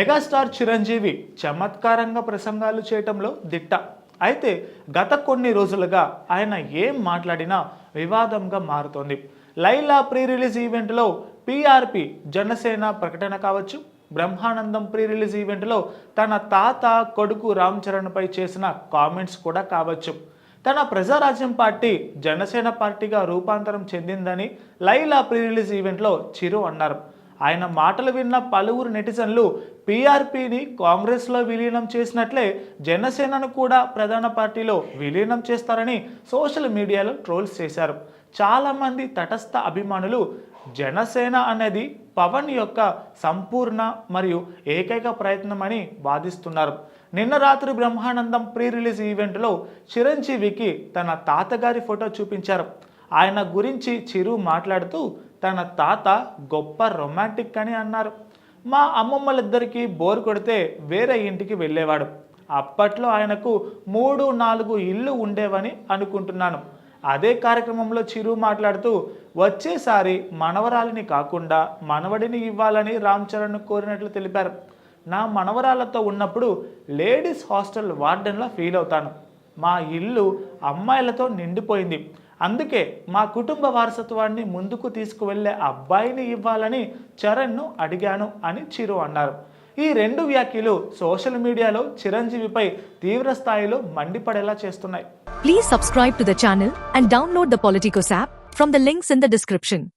Megastar Chiranjeevi చమత్కారంగా ప్రసంగాలు చేయటంలో దిట్ట. అయితే గత కొన్ని రోజులుగా ఆయన ఏం మాట్లాడినా వివాదంగా మారుతోంది. లైలా ప్రీ రిలీజ్ ఈవెంట్లో పీఆర్పీ జనసేన ప్రకటన కావచ్చు, బ్రహ్మానందం ప్రీ రిలీజ్ ఈవెంట్లో తన తాత కొడుకు రామ్ చరణ్పై చేసిన కామెంట్స్ కూడా కావచ్చు. తన ప్రజారాజ్యం పార్టీ జనసేన పార్టీగా రూపాంతరం చెందిందని లైలా ప్రీ రిలీజ్ ఈవెంట్లో చిరు అన్నారు. ఆయన మాటలు విన్న పలువురు నెటిజన్లు పీఆర్పీని కాంగ్రెస్లో విలీనం చేసినట్లే జనసేనను కూడా ప్రధాన పార్టీలో విలీనం చేస్తారని సోషల్ మీడియాలో ట్రోల్స్ చేశారు. చాలామంది తటస్థ అభిమానులు జనసేన అనేది పవన్ యొక్క సంపూర్ణ మరియు ఏకైక ప్రయత్నమని వాదిస్తున్నారు. నిన్న రాత్రి బ్రహ్మానందం ప్రీ రిలీజ్ ఈవెంట్లో చిరంజీవికి తన తాతగారి ఫోటో చూపించారు. ఆయన గురించి చిరు మాట్లాడుతూ తన తాత గొప్ప రొమాంటిక్ అని అన్నారు. మా అమ్మమ్మలిద్దరికీ బోర్ కొడితే వేరే ఇంటికి వెళ్ళేవాడు. అప్పట్లో ఆయనకు 3-4 ఇళ్ళు ఉండేవని అనుకుంటున్నాను. అదే కార్యక్రమంలో చిరు మాట్లాడుతూ వచ్చేసారి మనవరాలిని కాకుండా మనవడిని ఇవ్వాలని రామ్ చరణ్ కోరినట్లు తెలిపారు. నా మనవరాలతో ఉన్నప్పుడు లేడీస్ హాస్టల్ వార్డెన్లా ఫీల్ అవుతాను. మా ఇల్లు అమ్మాయిలతో నిండిపోయింది. అందుకే మా కుటుంబ వారసత్వాన్ని ముందుకు తీసుకువెళ్లే అబ్బాయిని ఇవ్వాలని చరణ్ను అడిగాను అని చిరు అన్నారు. ఈ రెండు వ్యాఖ్యలు సోషల్ మీడియాలో చిరంజీవిపై తీవ్ర స్థాయిలో మండిపడేలా చేస్తున్నాయి. Please subscribe to the channel and download the Politicos app from the links in the description.